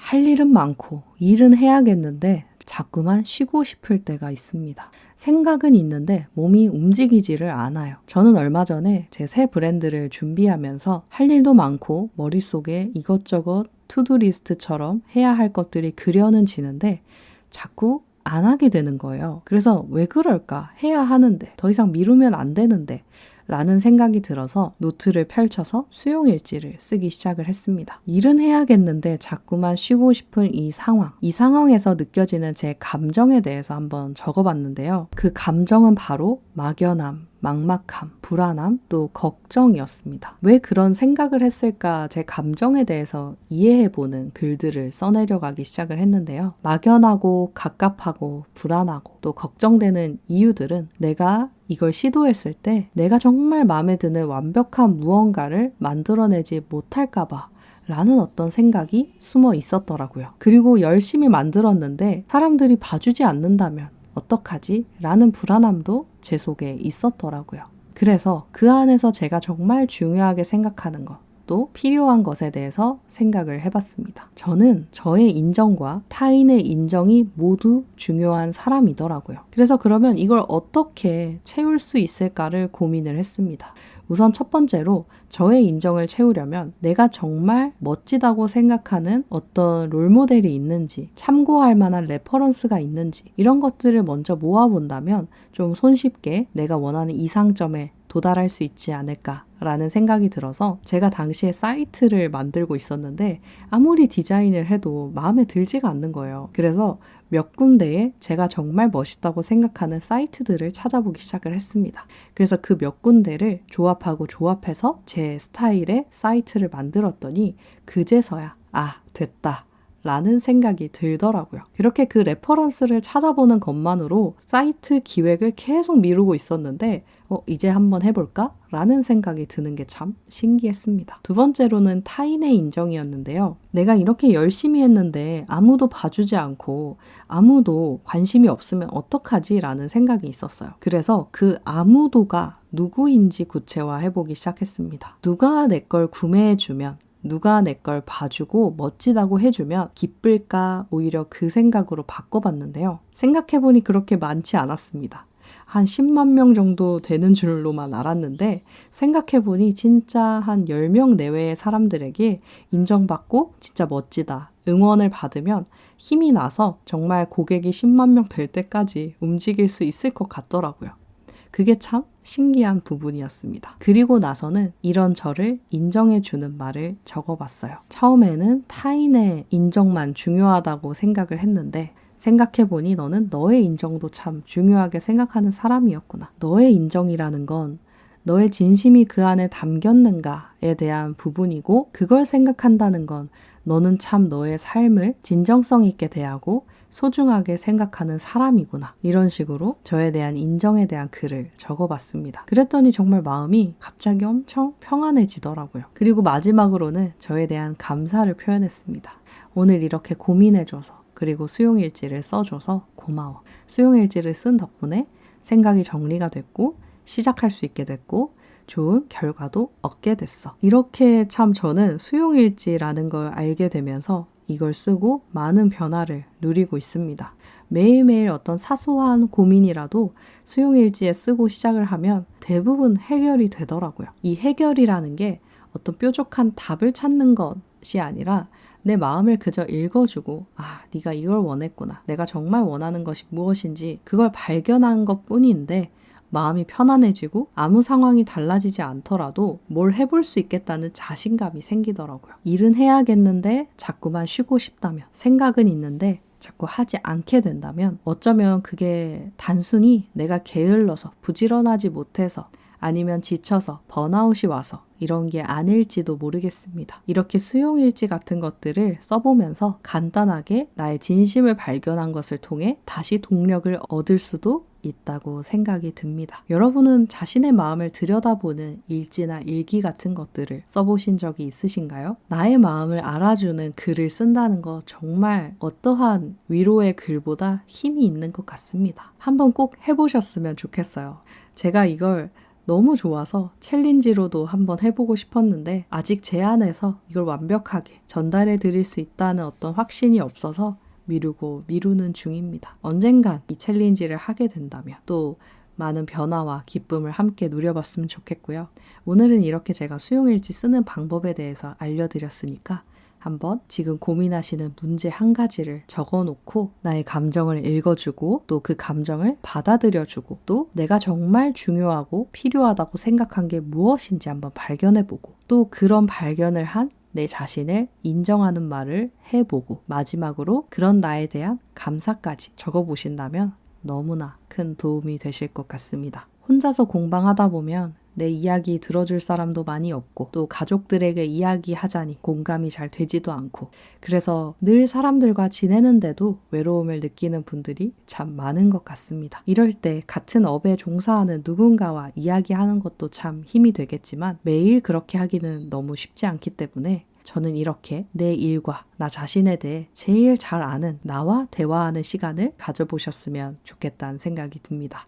할 일은 많고 일은 해야겠는데 자꾸만 쉬고 싶을 때가 있습니다. 생각은 있는데 몸이 움직이지를 않아요. 저는 얼마 전에 제 새 브랜드를 준비하면서 할 일도 많고 머릿속에 이것저것 투두 리스트처럼 해야 할 것들이 그려는 지는데 자꾸 안 하게 되는 거예요. 그래서 왜 그럴까? 해야 하는데, 더 이상 미루면 안 되는데 라는 생각이 들어서 노트를 펼쳐서 수용일지를 쓰기 시작을 했습니다. 일은 해야겠는데 자꾸만 쉬고 싶은 이 상황에서 느껴지는 제 감정에 대해서 한번 적어봤는데요. 그 감정은 바로 막연함, 막막함, 불안함, 또 걱정이었습니다. 왜 그런 생각을 했을까 제 감정에 대해서 이해해보는 글들을 써내려가기 시작을 했는데요. 막연하고 갑갑하고 불안하고 또 걱정되는 이유들은 내가 이걸 시도했을 때 내가 정말 마음에 드는 완벽한 무언가를 만들어내지 못할까봐 라는 어떤 생각이 숨어 있었더라고요. 그리고 열심히 만들었는데 사람들이 봐주지 않는다면 어떡하지? 라는 불안함도 제 속에 있었더라고요. 그래서 그 안에서 제가 정말 중요하게 생각하는 것, 또 필요한 것에 대해서 생각을 해봤습니다. 저는 저의 인정과 타인의 인정이 모두 중요한 사람이더라고요. 그래서 그러면 이걸 어떻게 채울 수 있을까를 고민을 했습니다. 우선 첫 번째로 저의 인정을 채우려면 내가 정말 멋지다고 생각하는 어떤 롤모델이 있는지, 참고할 만한 레퍼런스가 있는지 이런 것들을 먼저 모아본다면 좀 손쉽게 내가 원하는 이상점에 도달할 수 있지 않을까라는 생각이 들어서 제가 당시에 사이트를 만들고 있었는데 아무리 디자인을 해도 마음에 들지가 않는 거예요. 그래서 몇 군데에 제가 정말 멋있다고 생각하는 사이트들을 찾아보기 시작을 했습니다. 그래서 그 몇 군데를 조합해서 제 스타일의 사이트를 만들었더니 그제서야 됐다 라는 생각이 들더라고요. 이렇게 그 레퍼런스를 찾아보는 것만으로 사이트 기획을 계속 미루고 있었는데 이제 한번 해볼까? 라는 생각이 드는 게 참 신기했습니다. 두 번째로는 타인의 인정이었는데요. 내가 이렇게 열심히 했는데 아무도 봐주지 않고 아무도 관심이 없으면 어떡하지? 라는 생각이 있었어요. 그래서 그 아무도가 누구인지 구체화해보기 시작했습니다. 누가 내 걸 구매해주면 누가 내 걸 봐주고 멋지다고 해주면 기쁠까 오히려 그 생각으로 바꿔봤는데요. 생각해보니 그렇게 많지 않았습니다. 한 10만 명 정도 되는 줄로만 알았는데 생각해보니 진짜 한 10명 내외의 사람들에게 인정받고 진짜 멋지다, 응원을 받으면 힘이 나서 정말 고객이 10만 명 될 때까지 움직일 수 있을 것 같더라고요. 그게 참 신기한 부분이었습니다. 그리고 나서는 이런 저를 인정해주는 말을 적어봤어요. 처음에는 타인의 인정만 중요하다고 생각을 했는데 생각해보니 너는 너의 인정도 참 중요하게 생각하는 사람이었구나. 너의 인정이라는 건 너의 진심이 그 안에 담겼는가에 대한 부분이고 그걸 생각한다는 건 너는 참 너의 삶을 진정성 있게 대하고 소중하게 생각하는 사람이구나. 이런 식으로 저에 대한 인정에 대한 글을 적어봤습니다. 그랬더니 정말 마음이 갑자기 엄청 평안해지더라고요. 그리고 마지막으로는 저에 대한 감사를 표현했습니다. 오늘 이렇게 고민해줘서 그리고 수용일지를 써줘서 고마워. 수용일지를 쓴 덕분에 생각이 정리가 됐고 시작할 수 있게 됐고 좋은 결과도 얻게 됐어. 이렇게 참 저는 수용일지라는 걸 알게 되면서 이걸 쓰고 많은 변화를 누리고 있습니다. 매일매일 어떤 사소한 고민이라도 수용일지에 쓰고 시작을 하면 대부분 해결이 되더라고요. 이 해결이라는 게 어떤 뾰족한 답을 찾는 것이 아니라 내 마음을 그저 읽어주고 네가 이걸 원했구나. 내가 정말 원하는 것이 무엇인지 그걸 발견한 것뿐인데 마음이 편안해지고 아무 상황이 달라지지 않더라도 뭘 해볼 수 있겠다는 자신감이 생기더라고요. 일은 해야겠는데 자꾸만 쉬고 싶다면, 생각은 있는데 자꾸 하지 않게 된다면 어쩌면 그게 단순히 내가 게을러서 부지런하지 못해서 아니면 지쳐서 번아웃이 와서 이런 게 아닐지도 모르겠습니다. 이렇게 수용일지 같은 것들을 써보면서 간단하게 나의 진심을 발견한 것을 통해 다시 동력을 얻을 수도 있다고 생각이 듭니다. 여러분은 자신의 마음을 들여다보는 일지나 일기 같은 것들을 써보신 적이 있으신가요? 나의 마음을 알아주는 글을 쓴다는 거 정말 어떠한 위로의 글보다 힘이 있는 것 같습니다. 한번 꼭 해보셨으면 좋겠어요. 제가 이걸 너무 좋아서 챌린지로도 한번 해보고 싶었는데 아직 제 안에서 이걸 완벽하게 전달해 드릴 수 있다는 어떤 확신이 없어서 미루는 중입니다. 언젠간 이 챌린지를 하게 된다면 또 많은 변화와 기쁨을 함께 누려봤으면 좋겠고요. 오늘은 이렇게 제가 수용일지 쓰는 방법에 대해서 알려드렸으니까 한번 지금 고민하시는 문제 한 가지를 적어놓고 나의 감정을 읽어주고 또 그 감정을 받아들여주고 또 내가 정말 중요하고 필요하다고 생각한 게 무엇인지 한번 발견해보고 또 그런 발견을 한 내 자신을 인정하는 말을 해보고 마지막으로 그런 나에 대한 감사까지 적어보신다면 너무나 큰 도움이 되실 것 같습니다. 혼자서 공방하다 보면 내 이야기 들어줄 사람도 많이 없고 또 가족들에게 이야기하자니 공감이 잘 되지도 않고 그래서 늘 사람들과 지내는데도 외로움을 느끼는 분들이 참 많은 것 같습니다. 이럴 때 같은 업에 종사하는 누군가와 이야기하는 것도 참 힘이 되겠지만 매일 그렇게 하기는 너무 쉽지 않기 때문에 저는 이렇게 내 일과 나 자신에 대해 제일 잘 아는 나와 대화하는 시간을 가져보셨으면 좋겠다는 생각이 듭니다.